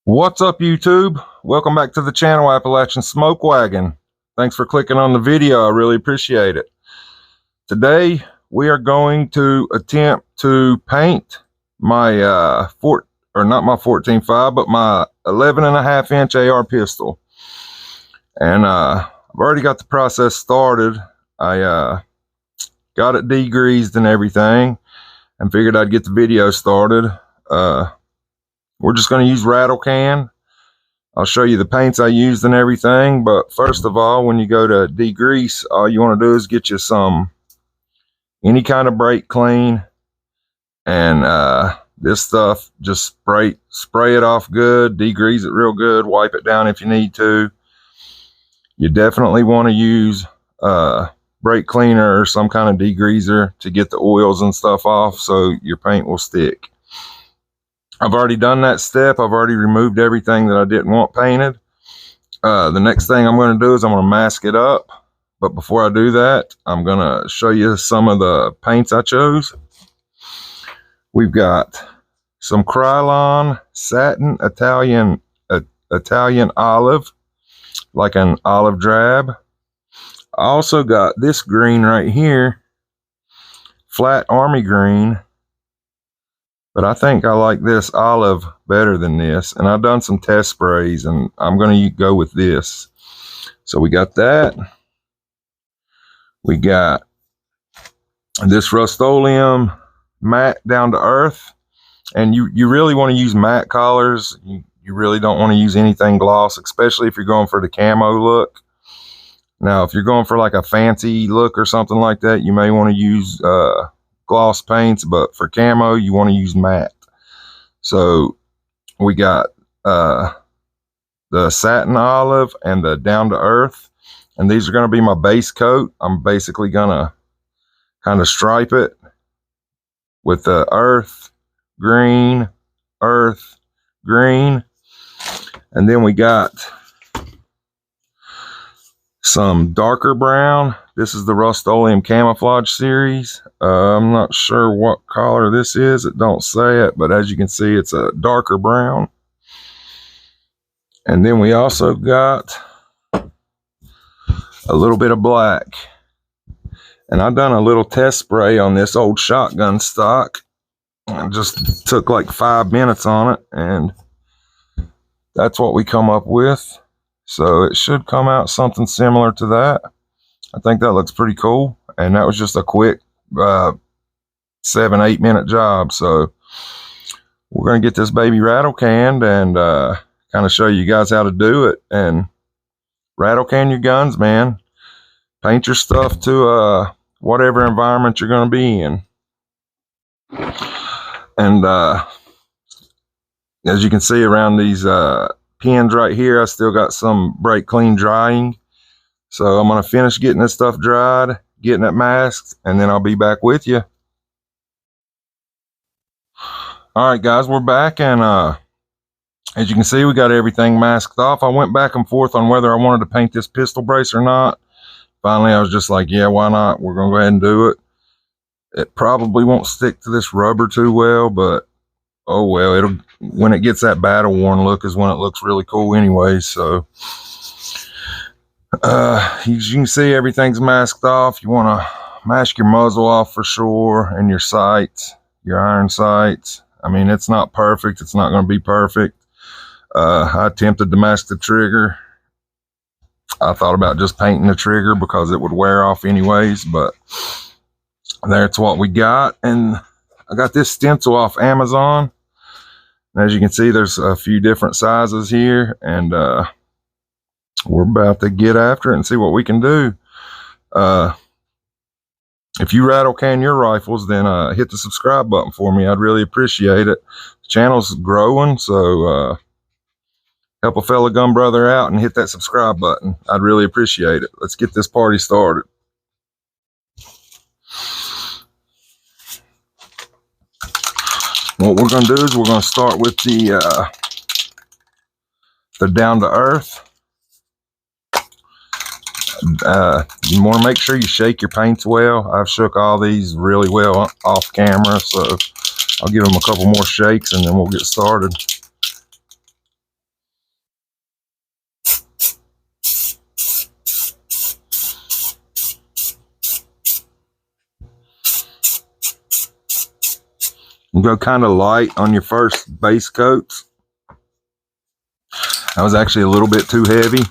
What's up, YouTube? Welcome back to the channel, Appalachian Smokewagon. Thanks for clicking on the video. I really appreciate it. Today we are going to attempt to paint my not my 14.5, but my 11.5-inch AR pistol. And I've already got the process started. I got it degreased and everything, and figured I'd get the video started. We're just going to use Rattlecan. I'll show you the paints I used and everything. But first of all, when you go to degrease, all you want to do is get you any kind of brake clean. And this stuff, just spray it off good, degrease it real good, wipe it down if you need to. You definitely want to use brake cleaner or some kind of degreaser to get the oils and stuff off so your paint will stick. I've already done that step. I've already removed everything that I didn't want painted. The next thing I'm going to do is I'm going to mask it up. But before I do that, I'm going to show you some of the paints I chose. We've got some Krylon satin Italian olive, like an olive drab. I also got this green right here, flat army green. But I think I like this olive better than this. And I've done some test sprays, and I'm going to go with this. So we got that. We got this Rust-Oleum matte down to earth. And you really want to use matte colors. You really don't want to use anything gloss, especially if you're going for the camo look. Now, if you're going for like a fancy look or something like that, you may want to use gloss paints, but for camo you want to use matte. So we got the satin olive and the down to earth, and these are going to be my base coat. I'm basically gonna kind of stripe it with the earth green, and then we got some darker brown. This is the Rust-Oleum Camouflage series. I'm not sure what color this is. It don't say it, but as you can see, it's a darker brown. And then we also got a little bit of black. And I've done a little test spray on this old shotgun stock. I just took like 5 minutes on it, and that's what we come up with. So it should come out something similar to that. I think that looks pretty cool. And that was just a quick 7-8 minute job. So we're going to get this baby rattle canned and kind of show you guys how to do it. And rattle can your guns, man. Paint your stuff to whatever environment you're going to be in. And as you can see around these pins right here, I still got some brake clean drying. So I'm going to finish getting this stuff dried, getting it masked, and then I'll be back with you. All right, guys, we're back, and as you can see, we got everything masked off. I went back and forth on whether I wanted to paint this pistol brace or not. Finally, I was just like, yeah, why not? We're going to go ahead and do it. It probably won't stick to this rubber too well, but oh well, when it gets that battle worn look is when it looks really cool anyway. So as you can see, everything's masked off. You want to mask your muzzle off for sure, and your sights, your iron sights. I mean, it's not perfect. It's not going to be perfect. I attempted to mask the trigger. I thought about just painting the trigger because it would wear off anyways, but that's what we got. And I got this stencil off Amazon. And as you can see, there's a few different sizes here, and we're about to get after it and see what we can do. If you rattle can your rifles, then hit the subscribe button for me. I'd really appreciate it. The channel's growing, so help a fellow gun brother out and hit that subscribe button. I'd really appreciate it. Let's get this party started. What we're going to do is we're going to start with the down to earth. You want to make sure you shake your paints well. I've shook all these really well off camera, so I'll give them a couple more shakes and then we'll get started. You go kind of light on your first base coats. That was actually a little bit too heavy.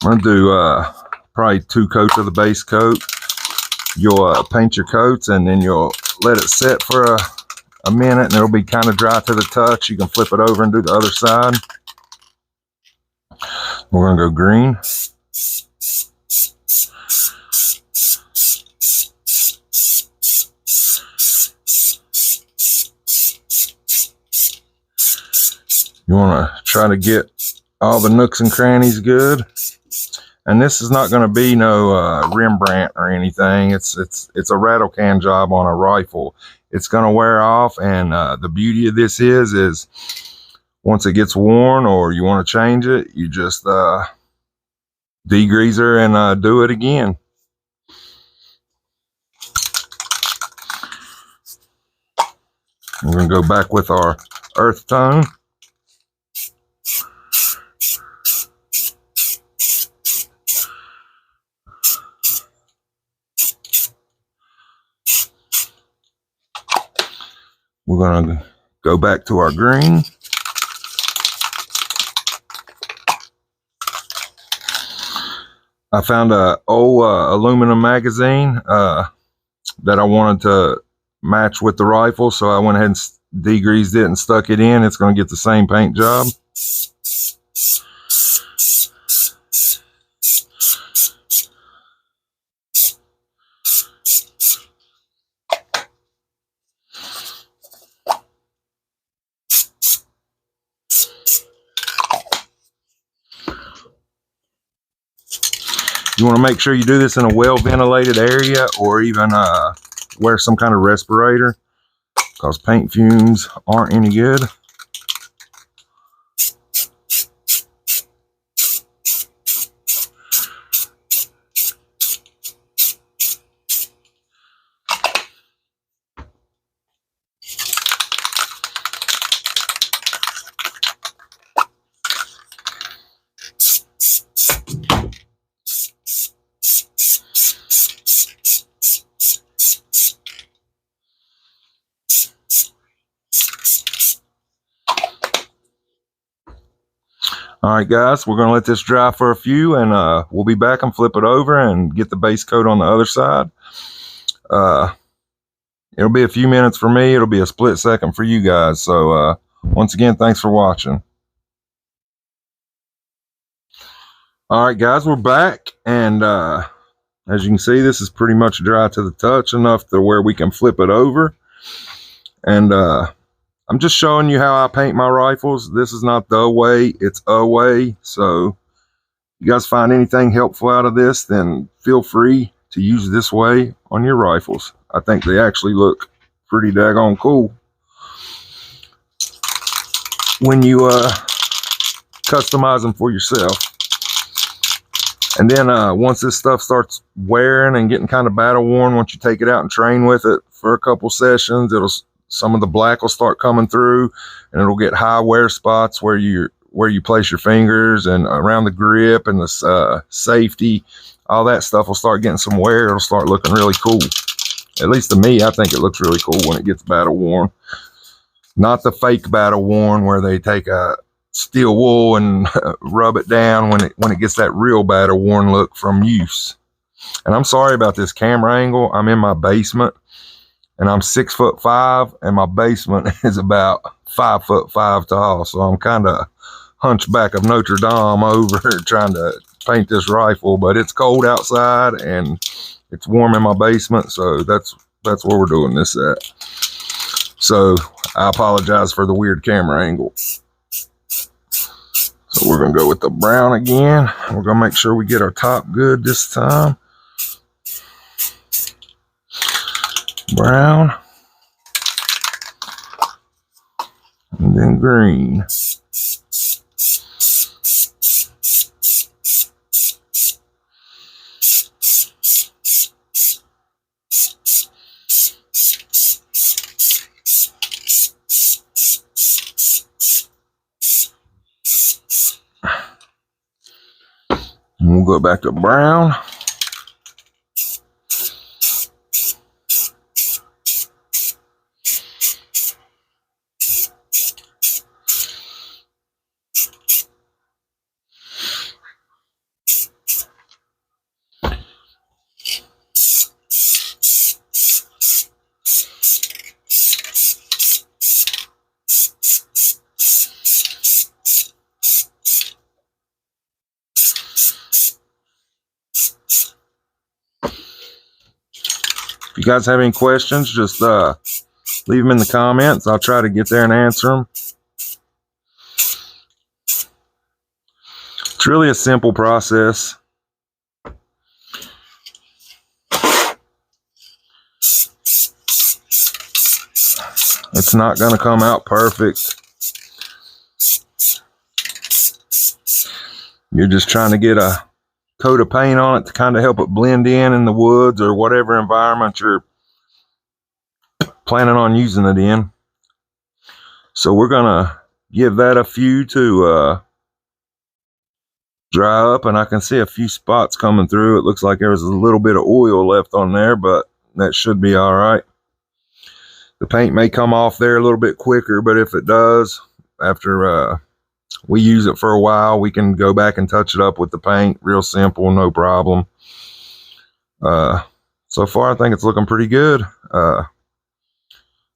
I'm gonna do probably 2 coats of the base coat. You'll paint your coats, and then you'll let it set for a minute, and it'll be kind of dry to the touch. You can flip it over and do the other side. We're gonna go green. You want to try to get all the nooks and crannies good. And this is not going to be no Rembrandt or anything. It's a Rattlecan job on a rifle. It's going to wear off, and the beauty of this is once it gets worn or you want to change it, you just degreaser and do it again. We're going to go back with our earth tone. We're going to go back to our green. I found a old aluminum magazine that I wanted to match with the rifle, so I went ahead and degreased it and stuck it in. It's going to get the same paint job. You want to make sure you do this in a well-ventilated area, or even wear some kind of respirator, because paint fumes aren't any good. All right, guys, we're going to let this dry for a few, and we'll be back and flip it over and get the base coat on the other side. It'll be a few minutes for me. It'll be a split second for you guys. So once again, thanks for watching. All right, guys, we're back, and as you can see, this is pretty much dry to the touch, enough to where we can flip it over. And I'm just showing you how I paint my rifles. This is not the way, it's a way. So if you guys find anything helpful out of this, then feel free to use this way on your rifles. I think they actually look pretty daggone cool when you customize them for yourself. And then once this stuff starts wearing and getting kind of battle worn, once you take it out and train with it for a couple sessions, some of the black will start coming through, and it'll get high wear spots where you place your fingers and around the grip and the safety. All that stuff will start getting some wear. It'll start looking really cool. At least to me, I think it looks really cool when it gets battle worn. Not the fake battle worn where they take a steel wool and rub it down when it gets that real battle worn look from use. And I'm sorry about this camera angle. I'm in my basement, and I'm 6'5", and my basement is about 5'5" tall. So I'm kind of hunchback of Notre Dame over trying to paint this rifle, but it's cold outside and it's warm in my basement. So that's where we're doing this at. So I apologize for the weird camera angle. So we're going to go with the brown again. We're going to make sure we get our top good this time. Brown. And then green. And we'll go back to brown. you guys have any questions, just leave them in the comments. I'll try to get there and answer them. It's really a simple process. It's not going to come out perfect. You're just trying to get a coat of paint on it to kind of help it blend in the woods or whatever environment you're planning on using it in. So we're going to give that a few to dry up, and I can see a few spots coming through. It looks like there was a little bit of oil left on there, but that should be all right. The paint may come off there a little bit quicker, but if it does, after we use it for a while, we can go back and touch it up with the paint. Real simple, no problem. So far, I think it's looking pretty good.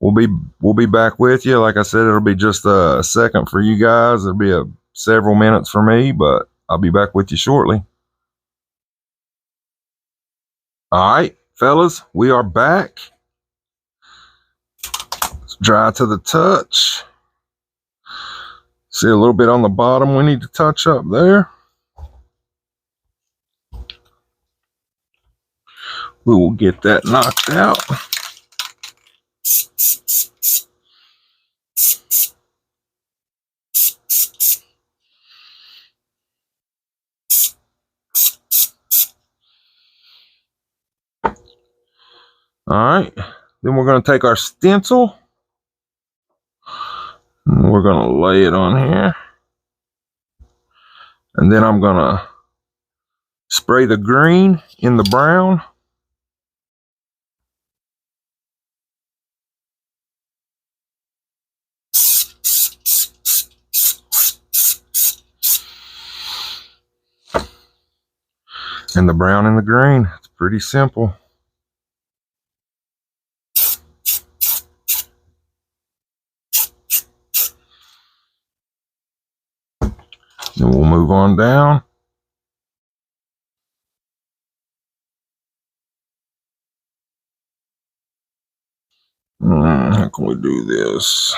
We'll be back with you. Like I said, it'll be just a second for you guys. It'll be several minutes for me, but I'll be back with you shortly. All right, fellas, we are back. It's dry to the touch. See a little bit on the bottom we need to touch up there. We will get that knocked out. All right, then we're going to take our stencil and we're going to lay it on here. And then I'm going to spray the green in the brown. And the brown and the green. It's pretty simple. Then we'll move on down. How can we do this?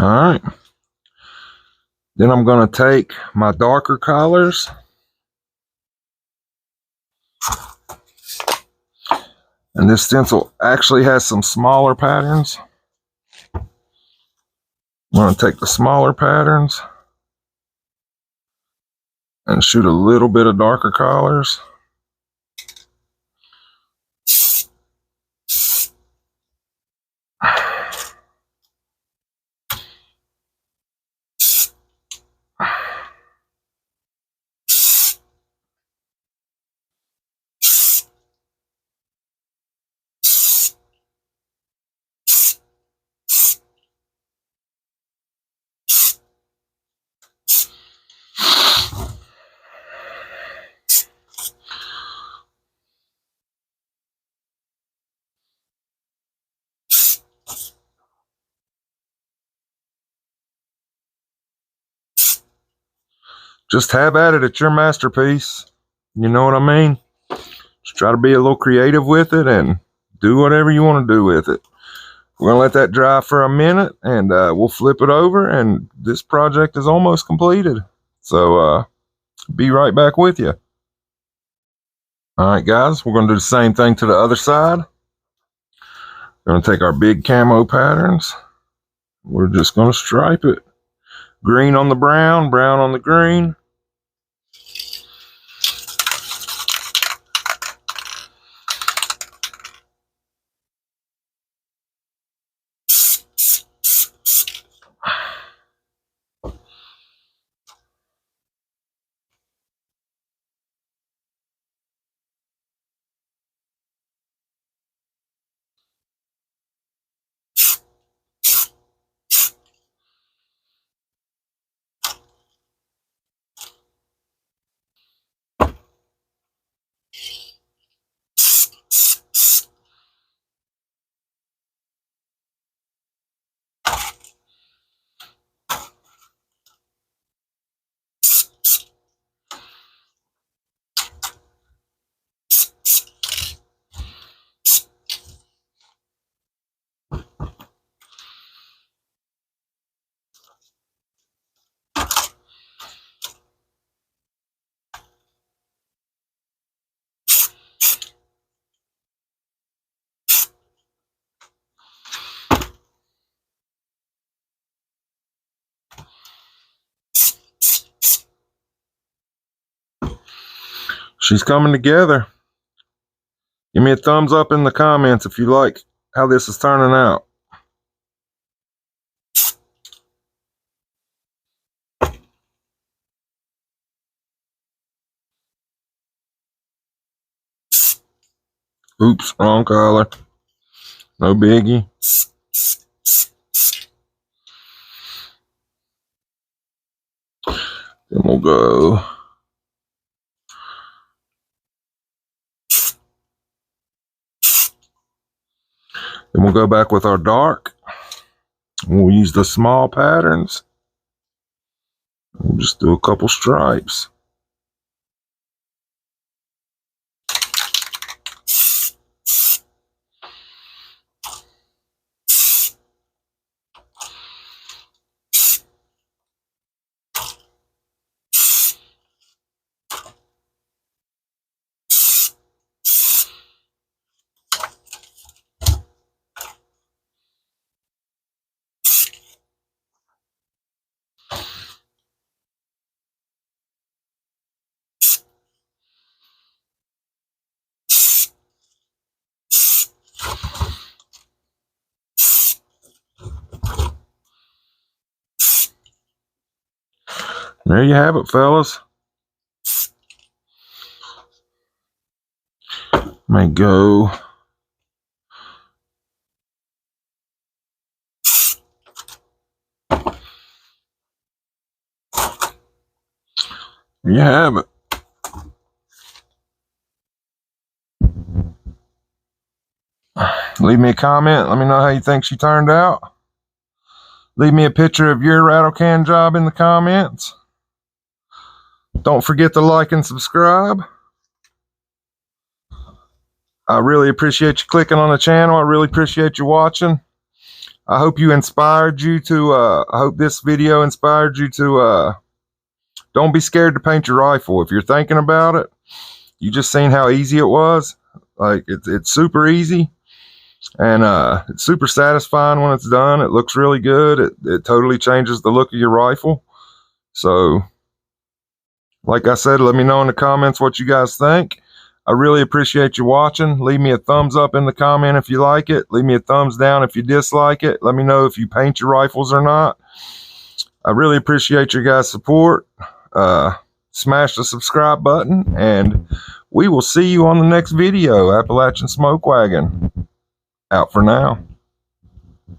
All right. Then I'm going to take my darker colors and this stencil actually has some smaller patterns. I'm going to take the smaller patterns and shoot a little bit of darker colors. Just have at it. It's your masterpiece. You know what I mean? Just try to be a little creative with it and do whatever you want to do with it. We're going to let that dry for a minute and we'll flip it over, and this project is almost completed. So be right back with you. All right, guys, we're going to do the same thing to the other side. We're going to take our big camo patterns. We're just going to stripe it. Green on the brown, brown on the green. She's coming together. Give me a thumbs up in the comments if you like how this is turning out. Oops, wrong color. No biggie. Then we'll go. Then we'll go back with our dark. We'll use the small patterns. We'll just do a couple stripes. There you have it, fellas. May go. There you have it. Leave me a comment. Let me know how you think she turned out. Leave me a picture of your Rattlecan job in the comments. Don't forget to like and subscribe. I really appreciate you clicking on the channel. I really appreciate you watching. I hope you inspired you to, I hope this video inspired you to, don't be scared to paint your rifle. If you're thinking about it, you just seen how easy it was. Like, it's super easy. And it's super satisfying when it's done. It looks really good. It totally changes the look of your rifle. So, like I said, let me know in the comments what you guys think. I really appreciate you watching. Leave me a thumbs up in the comment if you like it. Leave me a thumbs down if you dislike it. Let me know if you paint your rifles or not. I really appreciate your guys' support. Smash the subscribe button, and we will see you on the next video. Appalachian Smokewagon. Out for now.